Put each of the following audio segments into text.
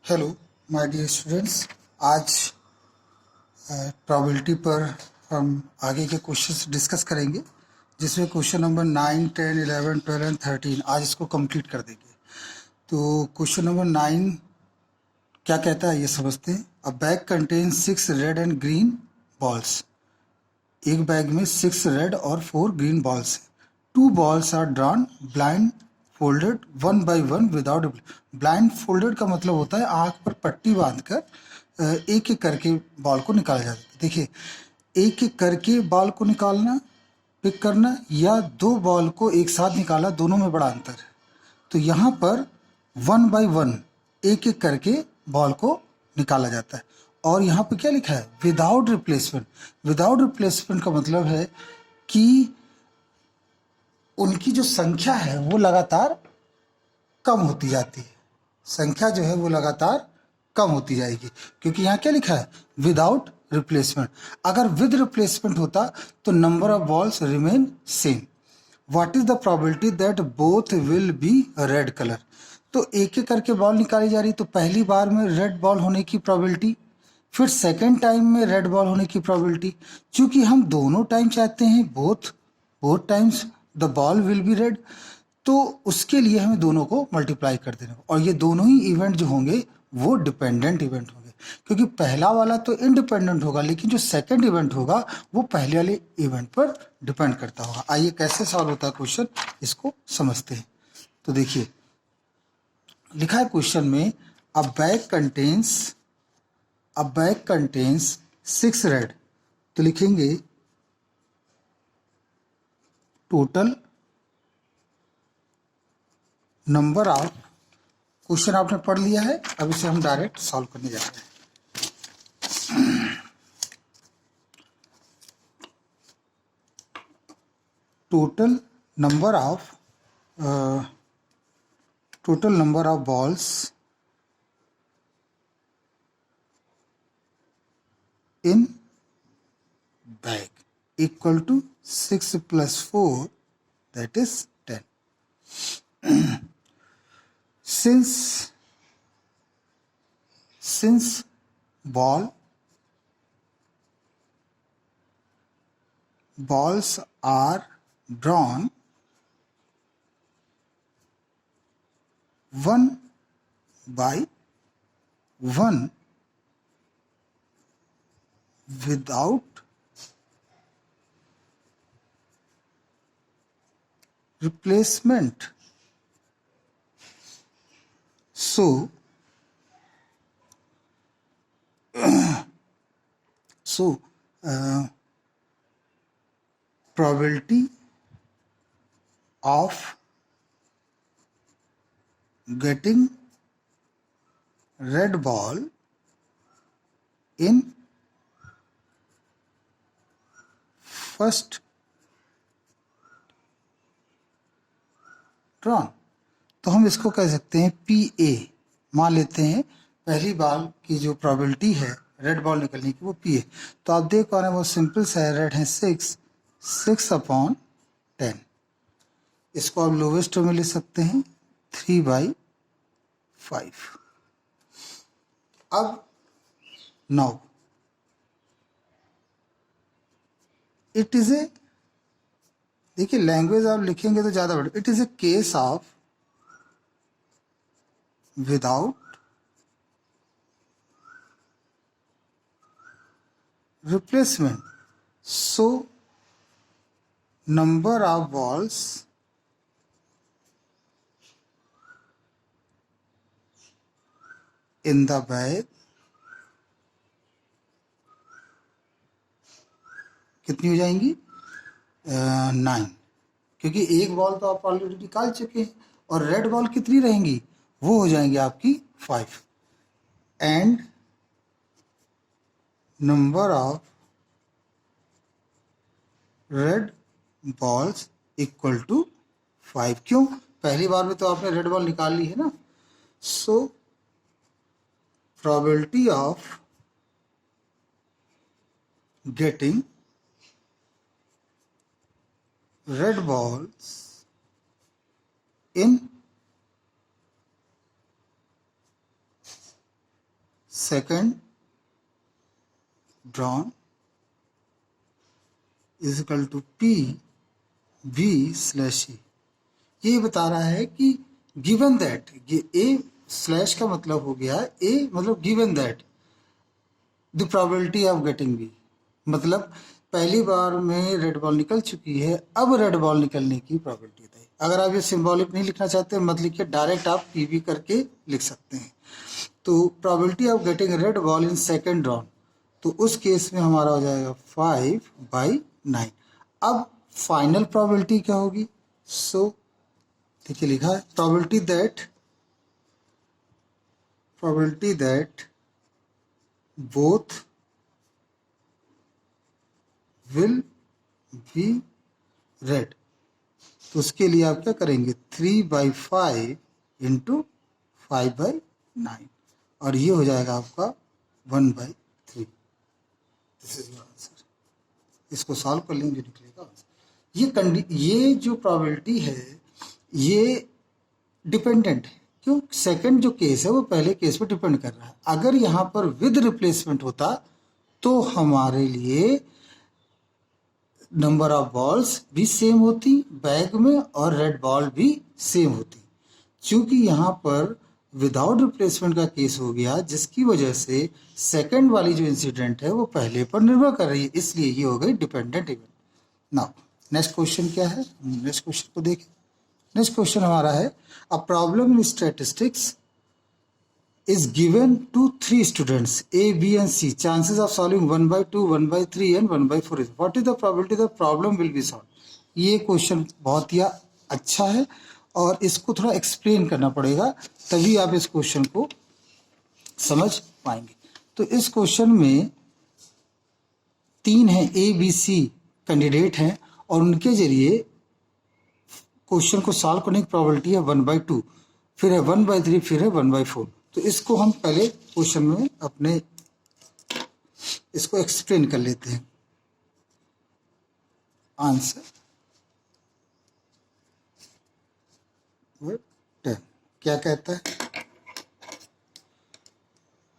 Hello my dear students. आज probability पर हम आगे के क्वेश्चंस डिस्कस करेंगे, जिसमें क्वेश्चन नंबर 9, 10, 11, 12 एंड 13 आज इसको कंप्लीट कर देंगे। तो क्वेश्चन नंबर 9 क्या कहता है ये समझते हैं। A bag contain 6 red and green balls. एक बैग में 6 रेड और 4 ग्रीन बॉल्स हैं। 2 balls are drawn blindfolded one by one without. Blindfolded का मतलब होता है आंख पर पट्टी बांधकर एक एक करके बॉल को निकाला जाता है। देखिए, एक एक करके बॉल को निकालना, पिक करना, या 2 बॉल को एक साथ निकाला, दोनों में बड़ा अंतर है। तो यहाँ पर वन बाय वन एक एक करके बॉल को निकाला जाता है। और यहाँ पे क्या लिखा है? Without replacement. विदाउट रिप्लेसमेंट का मतलब है कि उनकी जो संख्या है वो लगातार कम होती जाती है। संख्या जो है वो लगातार कम होती जाएगी, क्योंकि यहाँ क्या लिखा है? Without replacement. अगर विद रिप्लेसमेंट होता तो number of balls remain same. What is the probability that both will be red colour? तो एक एक करके बॉल निकाली जा रही, तो पहली बार में रेड बॉल होने की प्रोबेबिलिटी, फिर सेकेंड टाइम में रेड बॉल होने की प्रोबेबिलिटी। चूंकि हम दोनों टाइम चाहते हैं both times the ball will be red, तो उसके लिए हमें दोनों को मल्टीप्लाई कर देना। और ये दोनों ही इवेंट जो होंगे वो डिपेंडेंट इवेंट होंगे, क्योंकि पहला वाला तो इंडिपेंडेंट होगा, लेकिन जो सेकंड इवेंट होगा वो पहले वाले इवेंट पर डिपेंड करता होगा। आइए कैसे सॉल्व होता है क्वेश्चन, इसको समझते हैं। तो देखिए, लिखा है क्वेश्चन में अ बैग कंटेन्स 6 रेड। तो लिखेंगे टोटल नंबर ऑफ। क्वेश्चन आपने पढ़ लिया है, अब इसे हम डायरेक्ट सॉल्व करने जा रहे हैं। Total number of balls in bag equal to 6 plus 4, that is 10. Since balls are drawn one by one without replacement, so probability of getting red ball in first drawn. तो हम इसको कह सकते हैं PA। मान लेते हैं पहली बॉल की जो प्रोबेबिलिटी है रेड बॉल निकलने की वो PA। तो आप देख पा रहे हैं बहुत सिंपल सा है। रेड है 6/10। इसको आप लोवेस्ट में ले सकते हैं 3/5। अब नाउ इट इज ए, देखिए लैंग्वेज आप लिखेंगे तो ज्यादा better. It is A case of without replacement, so number of balls in the bag कितनी हो जाएंगी? 9, क्योंकि एक बॉल तो आप ऑलरेडी निकाल चुके हैं। और रेड बॉल कितनी रहेंगी? वो हो जाएंगी आपकी 5। And number of red balls equal to 5। क्यों? पहली बार में तो आपने रेड बॉल निकाल ली है ना। So probability of getting red balls in second drawn is equal to P B slash A. ये बता रहा है कि गिवन दैट, ये ए स्लैश का मतलब हो गया ए मतलब given that the probability of getting B, मतलब पहली बार में रेड बॉल निकल चुकी है, अब रेड बॉल निकलने की प्रोबेबिलिटी है। अगर आप ये सिंबॉलिक नहीं लिखना चाहते मत लिखिए, डायरेक्ट आप पी बी करके लिख सकते हैं। तो probability of getting red ball in second round, तो उस केस में हमारा हो जाएगा 5/9। अब फाइनल प्रोबेबिलिटी क्या होगी? सो देखिए लिखा है probability that both will be red. तो उसके लिए आप क्या करेंगे? 3/5 इंटू 5/9 और ये हो जाएगा आपका 1/3। This is your answer. इसको सॉल्व कर लेंगे, निकलेगा आंसर। ये जो प्रोबेबिलिटी है ये डिपेंडेंट है। क्यों? सेकंड जो केस है वो पहले केस पर डिपेंड कर रहा है। अगर यहाँ पर विद रिप्लेसमेंट होता तो हमारे लिए नंबर ऑफ बॉल्स भी सेम होती बैग में और रेड बॉल भी सेम होती। क्योंकि यहाँ पर विदाउट रिप्लेसमेंट का केस हो गया, जिसकी वजह से सेकंड वाली जो इंसिडेंट है वो पहले पर निर्भर कर रही है, इसलिए ये हो गई dependent event. Now next question क्या है? नेक्स्ट क्वेश्चन को देखें। नेक्स्ट क्वेश्चन हमारा है a problem in statistics is given to 3 students A, B and C. Chances of solving 1/2, 1/3 and 1/4 is. What is the probability the problem will be solved? ये question बहुत ही अच्छा है और इसको थोड़ा एक्सप्लेन करना पड़ेगा, तभी आप इस क्वेश्चन को समझ पाएंगे। तो इस क्वेश्चन में 3 है A, B, C कैंडिडेट हैं और उनके जरिए क्वेश्चन को सॉल्व करने की प्रोबेबिलिटी है 1/2, फिर है 1/3, फिर है 1/4। तो इसको हम पहले क्वेश्चन में अपने इसको एक्सप्लेन कर लेते हैं। आंसर 10 क्या कहता है?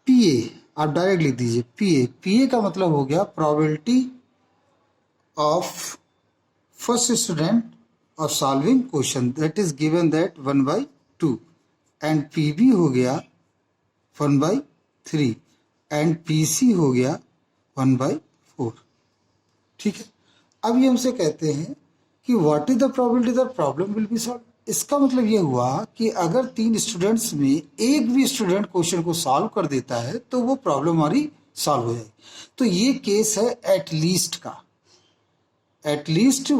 पीए आप डायरेक्ट लिख दीजिए। पीए का मतलब हो गया probability of first student of solving question that is given that 1/2 and P B हो गया 1/3 एंड पीसी हो गया 1/4। ठीक है। अब ये हमसे कहते हैं कि what is the probability the problem will be solve. इसका मतलब ये हुआ कि अगर 3 स्टूडेंट्स में एक भी स्टूडेंट क्वेश्चन को सॉल्व कर देता है तो वो प्रॉब्लम हमारी सॉल्व हो जाएगी। तो ये केस है एटलीस्ट का। At least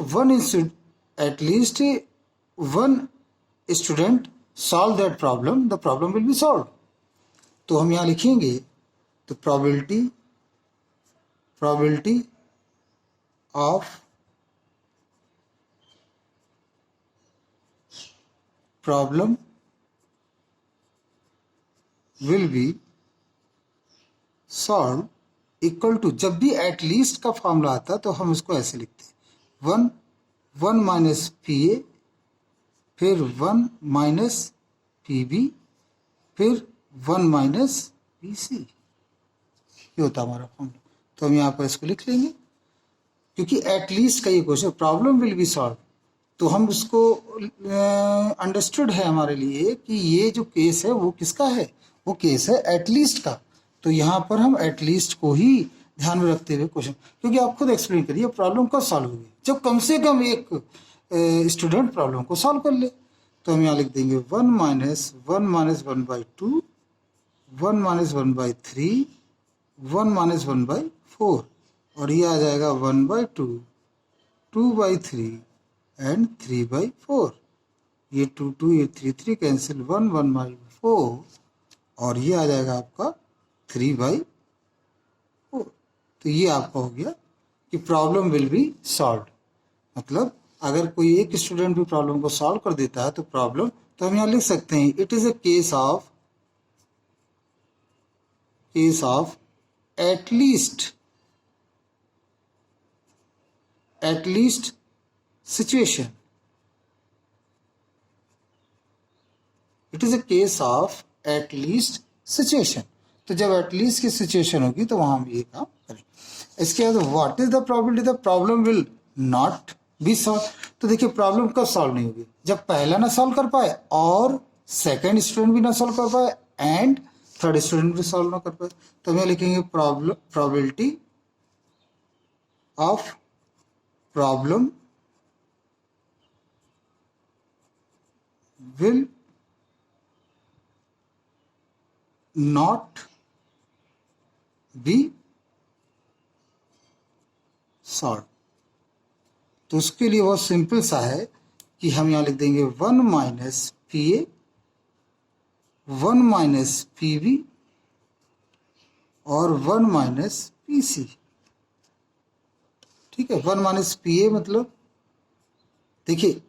one student solve that problem, the problem will be solve. तो हम यहां लिखेंगे तो probability of problem will be solve equal to, जब भी एटलीस्ट का फॉर्मूला आता तो हम इसको ऐसे लिखते हैं 1 माइनस पी ए, फिर 1 माइनस पी बी, फिर 1 माइनस पी सी। ये होता हमारा फॉर्मूला। तो हम यहाँ पर इसको लिख लेंगे क्योंकि एटलीस्ट का ये question problem will be solve, तो हम उसको अंडरस्टूड है हमारे लिए कि ये जो केस है वो किसका है? वो केस है एटलीस्ट का। तो यहाँ पर हम एटलीस्ट को ही ध्यान में रखते हुए क्वेश्चन, क्योंकि आप खुद एक्सप्लेन करिए प्रॉब्लम कब सॉल्व होगी? जब कम से कम एक स्टूडेंट प्रॉब्लम को सॉल्व कर ले। तो हम यहाँ लिख देंगे 1 माइनस 1/2, 1 माइनस 1/3, 1 माइनस 1/4 और ये आ जाएगा 1/2, 2/3 एंड 3/4। ये 2 ये 3 कैंसिल, 1 1/4 और ये आ जाएगा आपका 3/4। तो ये आपका हो गया कि प्रॉब्लम विल बी सॉल्व। मतलब अगर कोई एक स्टूडेंट भी प्रॉब्लम को सॉल्व कर देता है तो प्रॉब्लम, तो हम यहाँ लिख सकते हैं it is a case of at least situation. It is a case of at least situation. तो जब एटलीस्ट की सिचुएशन होगी तो वहां हम ये काम करेंगे। इसके बाद what is the probability the problem will not be solve. तो देखिए प्रॉब्लम कब सॉल्व नहीं होगी, जब पहला ना सॉल्व कर पाए और सेकंड स्टूडेंट भी ना सॉल्व कर पाए एंड थर्ड स्टूडेंट भी सॉल्व ना कर पाए। तो हम लिखेंगे probability of problem will not be solved। तो उसके लिए बहुत सिंपल सा है कि हम यहां लिख देंगे 1 minus P A 1 minus P B और 1 माइनस पी सी। ठीक है, 1 माइनस पी ए मतलब देखिए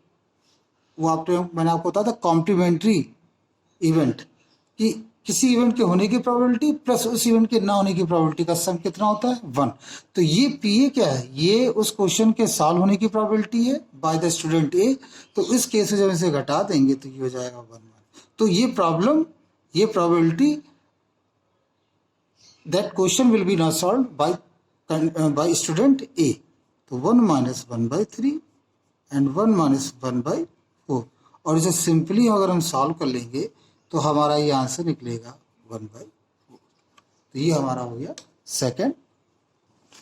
वो मैंने आपको बताया था कॉम्प्लीमेंट्री इवेंट कि किसी इवेंट के होने की प्रोबेबिलिटी प्लस उस इवेंट के ना होने की प्रोबेबिलिटी का सम कितना होता है 1। तो ये पी ए क्या है, ये उस क्वेश्चन के सॉल्व होने की प्रोबेबिलिटी है बाय द स्टूडेंट ए। तो इस केस में जब इसे घटा देंगे तो ये हो जाएगा 1। तो ये probability that question will be not solve by student A. तो 1 माइनस 1/3 एंड 1 माइनस 1/4। और इसे सिंपली अगर हम सॉल्व कर लेंगे तो हमारा ये आंसर निकलेगा 1/4। तो ये हमारा हो गया सेकंड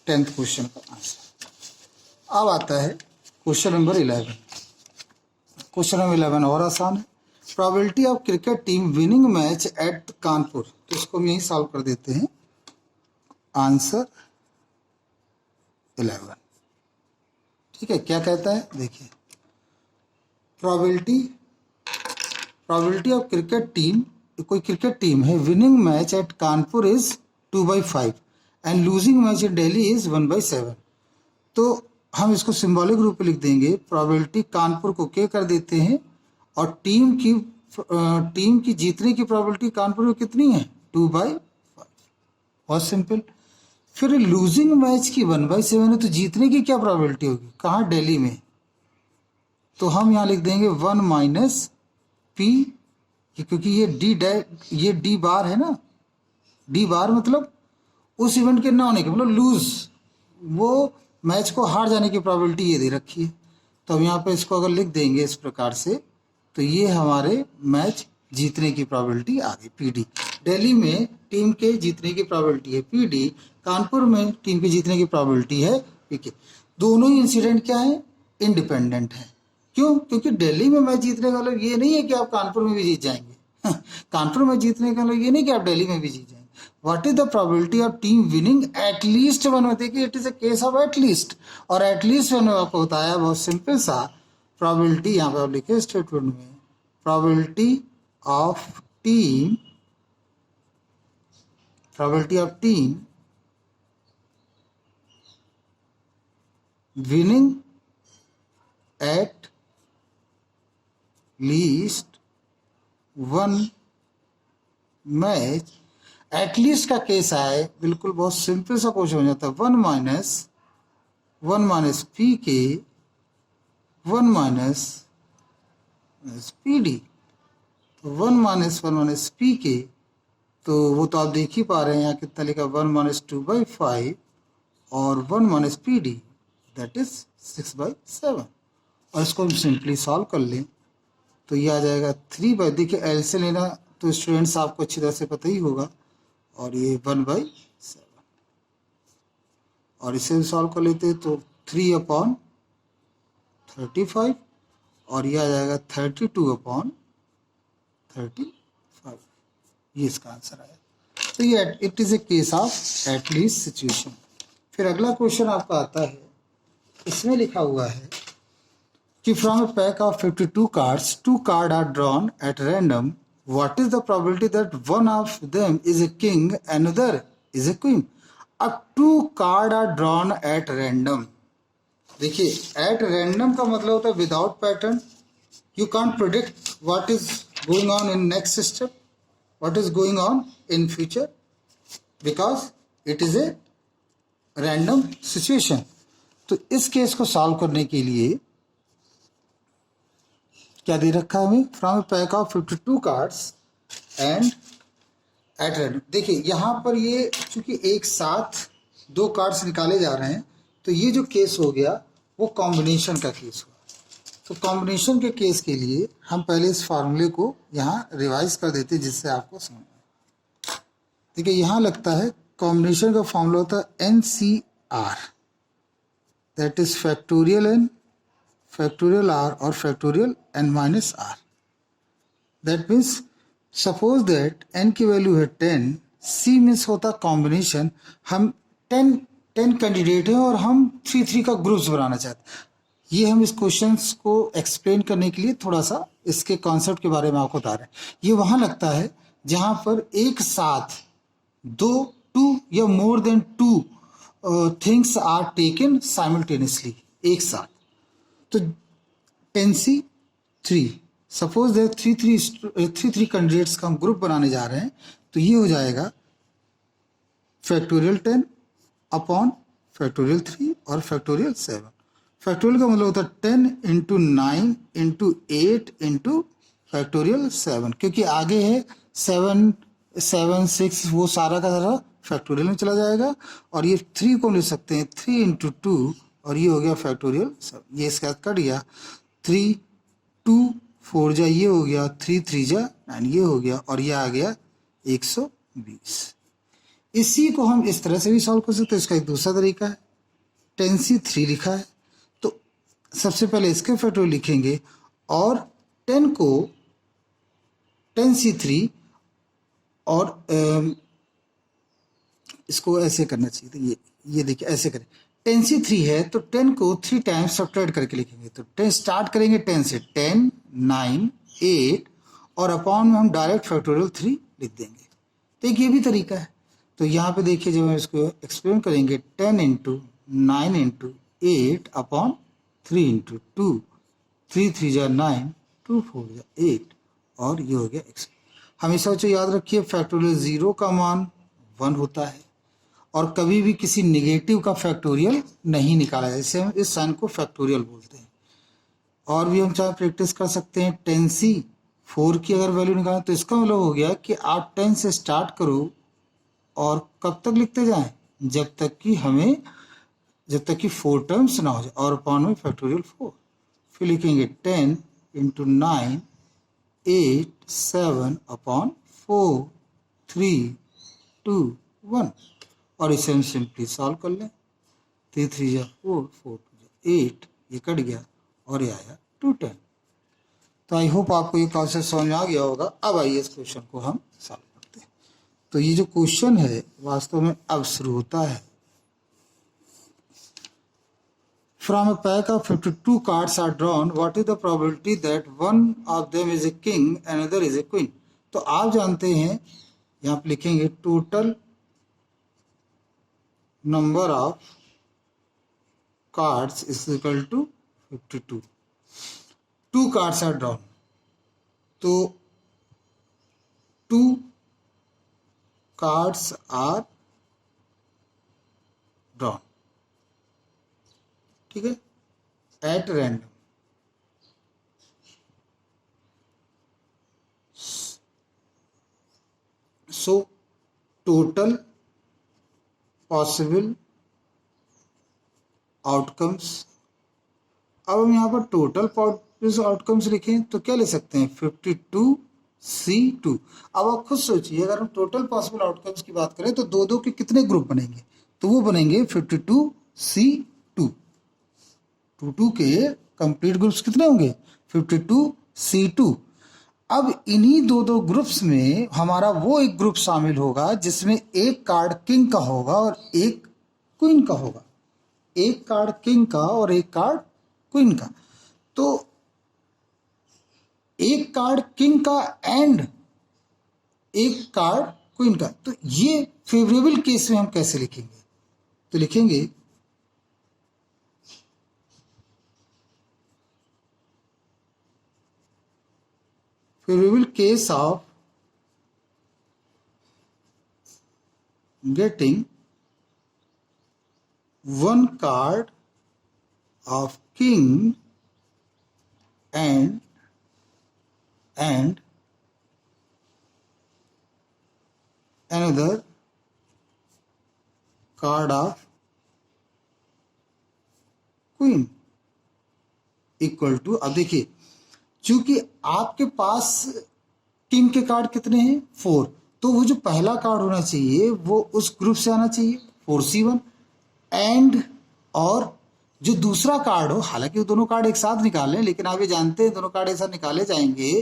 10th क्वेश्चन का आंसर। अब आता है क्वेश्चन नंबर 11। क्वेश्चन नंबर 11 और आसान है। Probability of cricket team winning match at Kanpur. तो इसको हम यही सॉल्व कर देते हैं। आंसर 11। ठीक है, क्या कहता है देखिए, प्रोबेबिलिटी ऑफ क्रिकेट टीम, कोई क्रिकेट टीम है, winning match at Kanpur is 2/5 and losing match in Delhi is 1/7। तो हम इसको सिंबॉलिक रूप में लिख देंगे। प्रोबेबिलिटी कानपुर को के कर देते हैं और टीम की जीतने की प्रोबेबिलिटी कानपुर में कितनी है 2/5। बहुत सिंपल। फिर लूजिंग मैच की 1/7 है, तो जीतने की क्या प्रोबेबिलिटी होगी, कहाँ, दिल्ली में। तो हम यहाँ लिख देंगे 1 माइनस पी, क्योंकि ये डी बार है ना, डी बार मतलब उस इवेंट के ना होने के, मतलब लूज, वो मैच को हार जाने की प्रोबेबिलिटी ये दे रखी है। तो हम यहाँ पे इसको अगर लिख देंगे इस प्रकार से, तो ये हमारे मैच जीतने की प्रोबेबिलिटी आ गई पी डी। दिल्ली में टीम के जीतने की प्रोबेबिलिटी है पी डी, कानपुर में टीम के जीतने की प्रोबेबिलिटी है पी के। दोनों ही इंसिडेंट क्या है, इंडिपेंडेंट है। क्यों, क्योंकि दिल्ली में मैच जीतने का मतलब ये नहीं है कि आप कानपुर में भी जीत जाएंगे कानपुर में जीतने का मतलब ये नहीं कि आप दिल्ली में भी जीत जाएंगे। What is the probability of team winning at least 1? देखिए it is a case of at least, और एटलीस्ट मैंने आपको बताया बहुत सिंपल सा प्रोबेबिलिटी, यहाँ पे आप लिखे स्टेटमेंट में, probability of team winning at least 1 match. At least का केस आए, बिल्कुल बहुत सिंपल सा क्वेश्चन हो जाता है। 1 माइनस पी के 1 माइनस पी डी। तो 1 माइनस पी के, तो वो तो आप देख ही पा रहे हैं यहाँ कितना लिखा, 1 माइनस 2/5 और 1 minus P D that is 6/7। और इसको हम सिंपली सॉल्व कर लें तो ये आ जाएगा 3/, देखिए एल से लेना तो स्टूडेंट्स आपको अच्छी तरह से पता ही होगा, और ये 1/7। और इसे सॉल्व कर लेते तो 3/35 और ये आ जाएगा 32/35। ये इसका आंसर आया। तो ये it is A case of at least situation. फिर अगला क्वेश्चन आपका आता है, इसमें लिखा हुआ है कि from a pack of 52 cards 2 card are drawn at random, what is the probability that one of them is a king and other is a queen. अब 2 card are drawn at random. देखिए at random का मतलब होता है without pattern, you can't predict what is going on in next step, what is going on in future, because it is a random situation. तो इस case को solve करने के लिए क्या दे रखा है हमें, from A pack of 52 cards eight random. देखिए यहाँ पर ये चूंकि एक साथ दो कार्ड्स निकाले जा रहे हैं, तो ये जो केस हो गया वो कॉम्बिनेशन का केस हुआ। तो कॉम्बिनेशन के केस के लिए हम पहले इस फार्मूले को यहाँ रिवाइज कर देते हैं जिससे आपको समझ में। देखिए यहाँ लगता है कॉम्बिनेशन का फार्मूला होता है NCR, that is factorial N, factorial R और factorial N minus R। That means suppose that n की वैल्यू है 10, C मीन्स होता कॉम्बिनेशन। हम 10 कैंडिडेट हैं और हम 3 का ग्रुप्स बनाना चाहते हैं। ये हम इस क्वेश्चंस को एक्सप्लेन करने के लिए थोड़ा सा इसके कॉन्सेप्ट के बारे में आपको बता रहे हैं। ये वहाँ लगता है जहाँ पर एक साथ two or more than two things are taken simultaneously, एक साथ। तो 10C3, suppose that three candidates का हम ग्रुप बनाने जा रहे हैं, तो ये हो जाएगा फैक्टोरियल 10 अपॉन फैक्टोरियल 3 और फैक्टोरियल 7। फैक्टोरियल का मतलब होता है 10 इंटू 9 इंटू 8 इंटू फैक्टोरियल 7, क्योंकि आगे है 7 7 6, वो सारा का सारा फैक्टोरियल में चला जाएगा। और ये 3 को ले सकते हैं 3 इंटू 2, और ये हो गया फैक्टोरियल 7। ये इसका कट गया, 3 2 4 जा, ये हो गया 3 3 जा 9, ये हो गया, और ये आ गया 120। इसी को हम इस तरह से भी सॉल्व कर सकते हैं। इसका एक दूसरा तरीका है, 10C3 लिखा है, तो सबसे पहले इसके फैक्टोरियल लिखेंगे और 10 को 10C3 और इसको ऐसे करना चाहिए। तो ये देखिए ऐसे करें, 10C3 है तो 10 को 3 टाइम्स सब्ट्रैक्ट करके लिखेंगे। तो 10 स्टार्ट करेंगे 10 से, 10 9 8 और अपॉन में हम डायरेक्ट फैक्टोरियल 3 लिख देंगे। तो एक ये भी तरीका है। तो यहाँ पे देखिए जब हम इसको एक्सप्लेन करेंगे, 10 इंटू 9 इंटू 8 अपॉन 3 इंटू 2, 3 3 जा 9, 2 4 जा 8, और ये हो गया x। हमेशा बच्चों याद रखिए फैक्टोरियल 0 का मान 1 होता है, और कभी भी किसी निगेटिव का फैक्टोरियल नहीं निकाला जाए, इसे हम इस साइन को फैक्टोरियल बोलते हैं। और भी हम चाहे प्रैक्टिस कर सकते हैं, 10C4 की अगर वैल्यू निकालें तो इसका मतलब हो गया कि आप 10 से स्टार्ट करो और कब तक लिखते जाएं, जब तक कि 4 टर्म्स ना हो जाए, और अपॉन में फैक्टोरियल 4। फिर लिखेंगे 10 इंटू 9 8 7 अपॉन 4 3 2 1, और इसे हम सिंपली सॉल्व कर लें। 3 3 जा 4, 4 2 जा 8, ये कट गया और ये आया 210। तो आई होप आपको ये कॉन्सेप्ट समझ में आ गया होगा। अब आइए इस क्वेश्चन को हम सॉल्व करते हैं। तो ये जो क्वेश्चन है वास्तव में अब शुरू होता है। From a pack of 52 cards are drawn, what is the probability that one of them is a king and another is a queen? तो आप जानते हैं, यहाँ पे लिखेंगे total number of cards is equal to 52। 2 cards are drawn, तो 2 cards are drawn, ठीक है, at random. So total possible outcomes. अब हम यहाँ पर टोटल पॉसिबल आउटकम्स लिखें तो क्या ले सकते हैं, 52C2। अब आप खुद सोचिए, अगर हम टोटल पॉसिबल आउटकम्स की बात करें तो दो दो के कितने ग्रुप बनेंगे, तो वो बनेंगे 52C2। 2 के कंप्लीट ग्रुप्स कितने होंगे, 52C2। अब इन्हीं दो ग्रुप्स में हमारा वो एक ग्रुप शामिल होगा जिसमें एक कार्ड किंग का होगा और एक क्वीन का होगा, एक कार्ड किंग का और एक कार्ड क्वीन का। तो एक कार्ड किंग का एंड एक कार्ड क्वीन का, तो ये फेवरेबल केस में हम कैसे लिखेंगे, तो लिखेंगे favorable case of getting one card of king and another card of queen equal to, अब देखिए चूंकि आपके पास किंग के कार्ड कितने हैं 4, तो वो जो पहला कार्ड होना चाहिए वो उस ग्रुप से आना चाहिए 4c1 एंड, और जो दूसरा कार्ड हो, हालांकि वो दोनों कार्ड एक साथ निकालें, लेकिन आप ये जानते हैं दोनों कार्ड एक साथ निकाले जाएंगे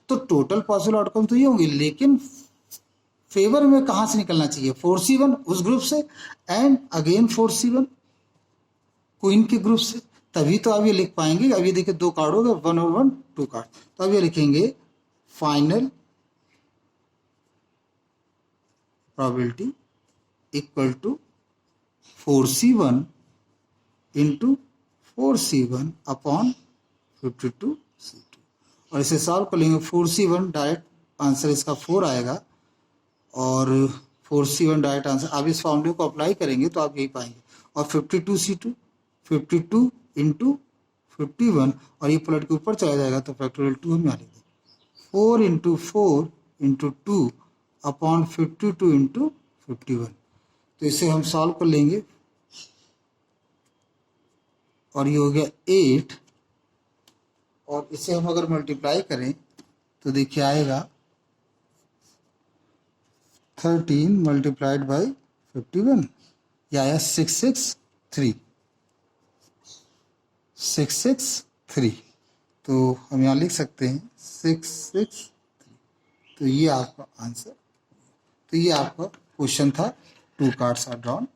तो टोटल पॉसिबल आउटकम तो ये होंगे, लेकिन फेवर में कहां से निकलना चाहिए 4c1 उस ग्रुप से एंड अगेन 4c1 क्वीन के ग्रुप से, तभी तो आप ये लिख पाएंगे। अब ये देखिए दो कार्ड हो गए 1 और 1 2 कार्ड, तो अब ये लिखेंगे final probability equal to 4c1 into 4c1 upon 52c2, और इसे सॉल्व कर लेंगे 4c1 डायरेक्ट आंसर इसका 4 आएगा, और 4c1 डायरेक्ट आंसर, आप इस फॉर्मूले को अप्लाई करेंगे तो आप यही पाएंगे, और 52c2 52 इंटू 51, और ये पलट के ऊपर चला जाएगा तो फैक्टोरियल 2 हम यहाँ लिख देंगे 4 इंटू 4 इंटू 2 अपॉन 52 इंटू 51, तो इसे हम सॉल्व कर लेंगे और ये हो गया 8, और इसे हम अगर मल्टीप्लाई करें तो देखिए आएगा 13 मल्टीप्लाइड बाई 51, यह आया 663, तो हम यहाँ लिख सकते हैं 663, तो ये आपका आंसर, तो ये आपका क्वेश्चन था। 2 cards are drawn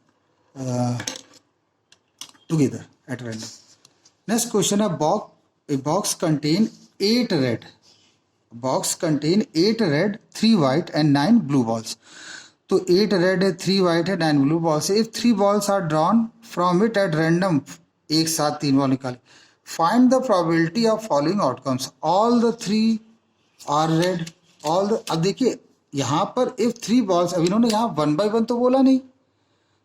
together at random. Next question है a box contain 8 red, box contain 8 red 3 white and 9 blue balls, तो 8 रेड है 3 वाइट है 9 blue balls, if 3 balls are drawn from it at random, एक साथ 3 ball निकाले, find the probability of following outcomes, all the 3 are red, all the, अब देखिए यहाँ पर इफ 3 बॉल्स, अब इन्होंने यहाँ 1 by 1 तो बोला नहीं,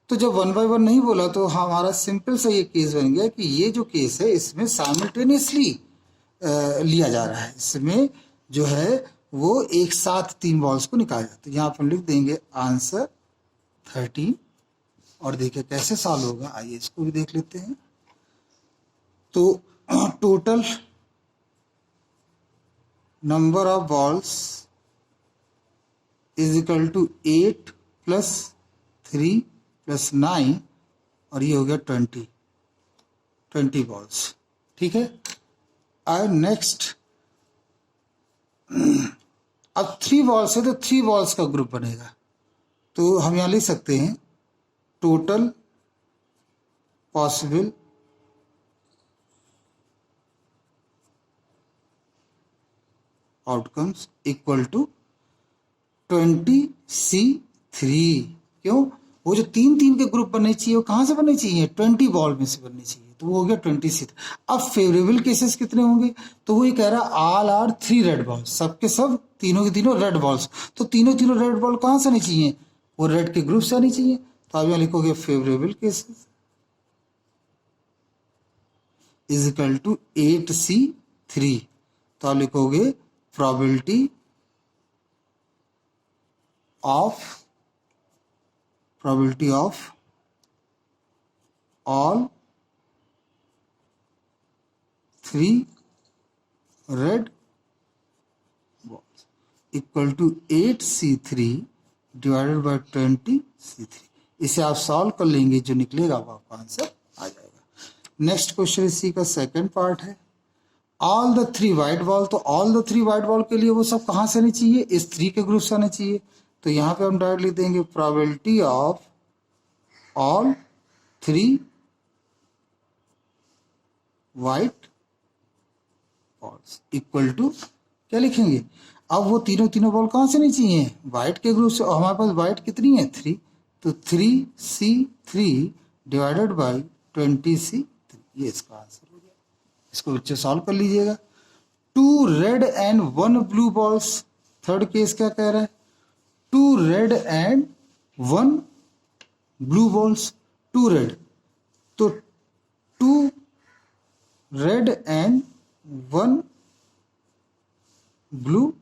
तो जब 1 by 1 नहीं बोला तो हमारा सिंपल सा ये केस बन गया कि ये जो केस है इसमें साइमल्टेनियसली लिया जा रहा है, इसमें जो है वो एक साथ 3 बॉल्स को निकाला जाता है। यहाँ पर लिख देंगे आंसर 13, और देखिए कैसे सॉल्व होगा, आइए इसको भी देख लेते हैं। तो total number of balls is equal to 8 plus 3 plus 9, और ये हो गया 20 बॉल्स, ठीक है। और नेक्स्ट अब 3 बॉल्स है तो 3 बॉल्स का ग्रुप बनेगा, तो हम यहाँ लिख सकते हैं total possible outcomes equal to 20c3, क्यों, वो जो 3 के ग्रुप बनने चाहिए वो कहाँ से बनने चाहिए 20 बॉल में से बनने चाहिए, तो वो हो गया 20c3। अब फेवरेबल केसेस कितने होंगे, तो वो ये कह रहा है ऑल आर 3 रेड बॉल्स, सबके सब तीनों के तीनों रेड बॉल्स, तो तीनों रेड बॉल कहाँ से आनी चाहिए, वो रेड के ग्रुप से आनी चाहिए, तो आप यहाँ लिखोगे favourable cases is equal to 8c3, तो आप लिखोगे probability of all 3 red balls equal to 8c3 divided by 20c3, इसे आप सॉल्व कर लेंगे, जो निकलेगा वो आपका आंसर आ जाएगा। नेक्स्ट क्वेश्चन इसी का सेकंड पार्ट है, ऑल द 3 वाइट बॉल, तो ऑल द 3 वाइट बॉल के लिए वो सब कहाँ से आने चाहिए, इस 3 के ग्रुप से आने चाहिए, तो यहाँ पे हम डायरेक्ट लिख देंगे probability of all 3 white balls equal to, क्या लिखेंगे, अब वो तीनों बॉल कहाँ से नहीं चाहिए, वाइट के ग्रुप से, और हमारे पास वाइट कितनी है 3, तो 3c3 डिवाइडेड बाई 20c3, ये इसका आंसर हो गया। इसको बच्चे सॉल्व कर लीजिएगा। 2 red and 1 blue balls, third case क्या कह रहा है, 2 red and 1 blue balls, 2 red, तो 2 रेड एंड 1 ब्लू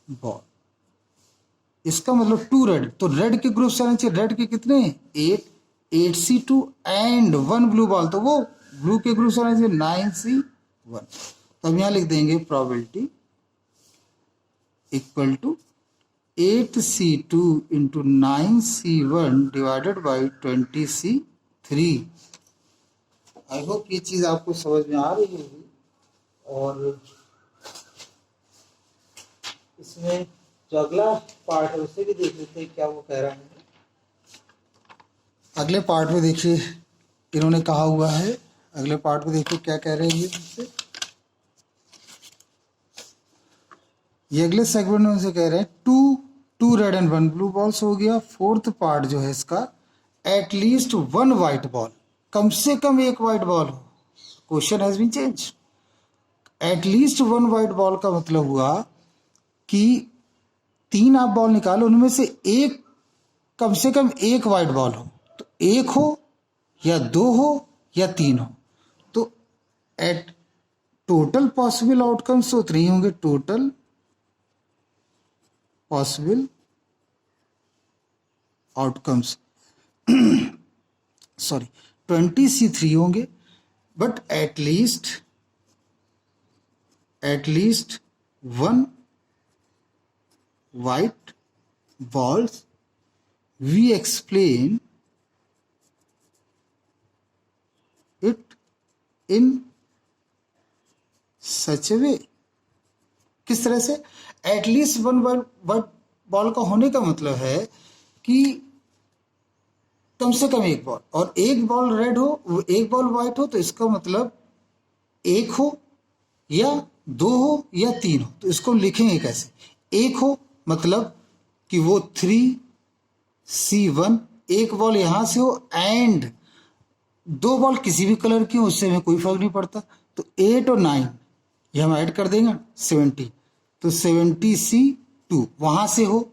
बॉल इसका मतलब 2 रेड, तो रेड के ग्रुप से आना चाहिए। रेड के कितने 8C2 एंड 1 ब्लू बॉल, तो वो ब्लू के ग्रुप से आना चाहिए 9C1। तो अब यहाँ लिख देंगे probability equal to 8C2 into 9C1 divided by 20C3। I hope ये चीज आपको समझ में आ रही होगी। और इसमें जो अगला पार्ट है उसे भी देख लेते हैं क्या वो कह रहा है। अगले पार्ट में देखिए इन्होंने कहा हुआ है, अगले पार्ट में देखिए क्या कह रहे हैं ये। ये अगले सेगमेंट में उनसे कह रहे हैं two red and 1 blue balls हो गया। फोर्थ पार्ट जो है इसका, एटलीस्ट 1 वाइट बॉल, कम से कम एक वाइट बॉल हो। Question has been change. At least 1 white ball का मतलब हुआ कि 3 आप बॉल निकालो, उनमें से एक, कम से कम एक वाइट बॉल हो। तो 1 हो या 2 हो या 3 हो। तो एट टोटल पॉसिबल आउटकम्स तो 3 होंगे। Total possible outcomes sorry 20C3 होंगे, but at least 1 white balls, we explain it in such a way। किस तरह से? एटलीस्ट 1 वाइट बॉल का होने का मतलब है कि कम से कम एक बॉल, और एक बॉल रेड हो एक बॉल वाइट हो, तो इसका मतलब 1 हो या 2 हो या 3 हो। तो इसको लिखेंगे कैसे? 1 हो मतलब कि वो 3C1, एक बॉल यहां से हो, एंड 2 बॉल किसी भी कलर की हो, उससे हमें कोई फर्क नहीं पड़ता। तो 8 और 9 ये हम ऐड कर देंगे 70, तो 70C2 वहां से हो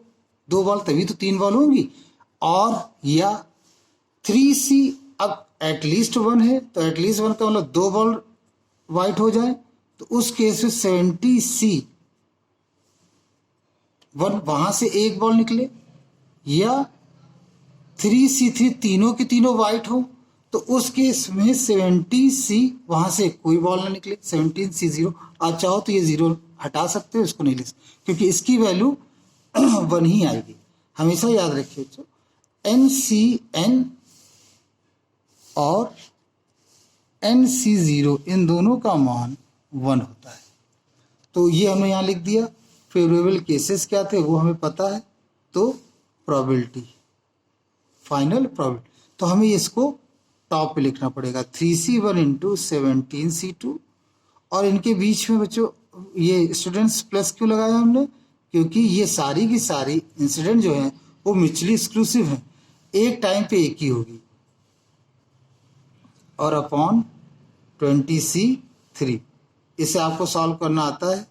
2 बॉल, तभी तो 3 बॉल होंगी। और या 3C, अब एटलीस्ट 1 है तो एटलीस्ट 1 का मतलब 2 बॉल वाइट हो जाए, तो उस केस में 70C1 वहां से एक बॉल निकले, या 3C3 तीनों की तीनों वाइट हो, तो उस केस में 70C वहां से कोई बॉल ना निकले, 17C0। आप चाहो तो ये 0 हटा सकते हो, इसको नहीं लिख सकते क्योंकि इसकी वैल्यू 1 ही आएगी। हमेशा याद रखिए बच्चों, NCN और NC0 इन दोनों का मान 1 होता है। तो ये हमने यहाँ लिख दिया। फेवरेबल केसेस क्या थे वो हमें पता है, तो प्रोबेबिलिटी, फाइनल प्रोबेबिलिटी। तो हमें इसको टॉप पे लिखना पड़ेगा 3C1 इंटू 17C2। और इनके बीच में बच्चों ये स्टूडेंट्स प्लस क्यों लगाया हमने? क्योंकि ये सारी की सारी इंसिडेंट जो है वो म्यूचुअली एक्सक्लूसिव है, एक टाइम पे एक ही होगी। और अपॉन 20C3, इसे आपको सॉल्व करना आता है।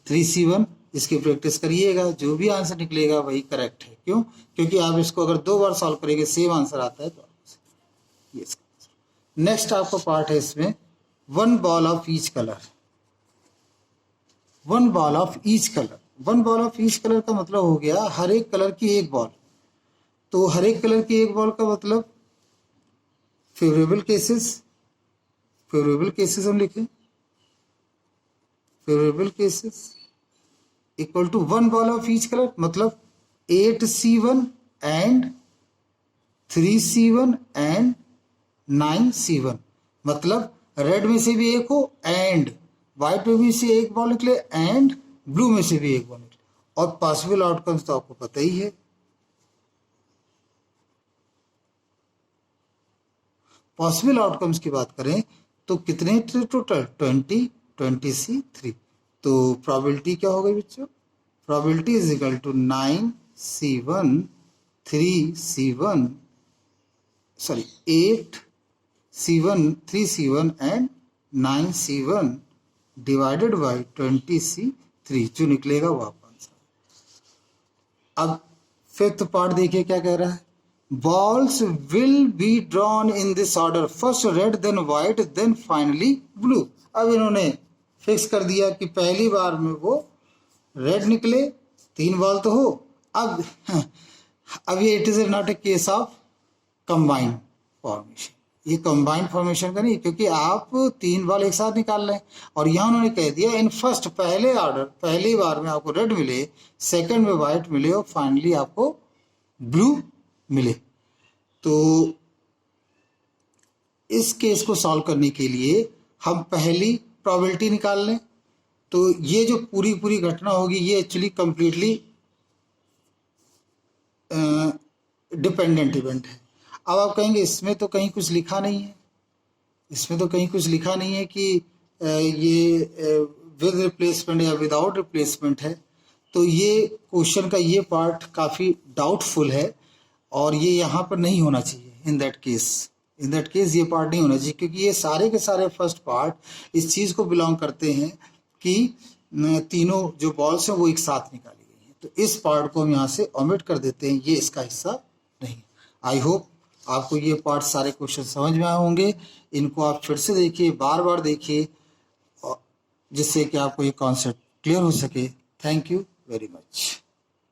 3C1 इसकी प्रैक्टिस करिएगा, जो भी आंसर निकलेगा वही करेक्ट है। क्यों? क्योंकि आप इसको अगर 2 बार सॉल्व करेंगे सेम आंसर आता है। तो ये नेक्स्ट आपका पार्ट है, इसमें 1 ball of each colour. 1 ball of each colour, 1 ball of each colour का मतलब हो गया हर एक कलर की एक बॉल। तो हर एक कलर की एक बॉल का मतलब फेवरेबल केसेस हम लिखें, favourable cases equal to 1 ball of each colour, मतलब 8C1 and 3C1 and 9C1। मतलब रेड में से भी एक हो, एंड व्हाइट में भी से एक बॉल निकले, एंड ब्लू में से भी एक बॉल निकले। और पॉसिबल आउटकम्स तो आपको पता ही है। पॉसिबल आउटकम्स की बात करें तो कितने टोटल? 20C3। तो प्रोबेबिलिटी क्या हो गई बच्चों? Probability is equal to 9C1 3C1 sorry 8C1 3C1 and 9C1 divided by 20C3, जो निकलेगा वो आपका आंसर। अब फिफ्थ पार्ट देखिए क्या कह रहा है। Balls will be drawn in this order, first red then white then finally blue. अब इन्होंने फिक्स कर दिया कि पहली बार में वो रेड निकले, 3 बॉल तो हो, अब अब ये it is not a case of combined formation, ये कंबाइंड फॉर्मेशन का नहीं, क्योंकि आप 3 बॉल एक साथ निकाल रहे हैं और यहाँ उन्होंने कह दिया इन फर्स्ट, पहले ऑर्डर, पहली बार में आपको रेड मिले, सेकंड में व्हाइट मिले और फाइनली आपको ब्लू मिले। तो इस केस को सॉल्व करने के लिए हम पहली प्रोबेबिलिटी निकाल लें। तो ये जो पूरी पूरी घटना होगी ये एक्चुअली कंप्लीटली डिपेंडेंट इवेंट है। अब आप कहेंगे इसमें तो कहीं कुछ लिखा नहीं है, इसमें तो कहीं कुछ लिखा नहीं है कि ये विद रिप्लेसमेंट या विदाउट रिप्लेसमेंट है। तो ये क्वेश्चन का ये पार्ट काफ़ी डाउटफुल है और ये यहाँ पर नहीं होना चाहिए। इन दैट केस ये पार्ट नहीं होना चाहिए, क्योंकि ये सारे के सारे फर्स्ट पार्ट इस चीज़ को बिलोंग करते हैं कि तीनों जो बॉल्स हैं वो एक साथ निकाली गई हैं। तो इस पार्ट को हम यहाँ से ओमिट कर देते हैं, ये इसका हिस्सा नहीं। आई होप आपको ये पार्ट सारे क्वेश्चन समझ में आए होंगे। इनको आप फिर से देखिए, बार बार देखिए, जिससे कि आपको ये कॉन्सेप्ट क्लियर हो सके। Thank you very much.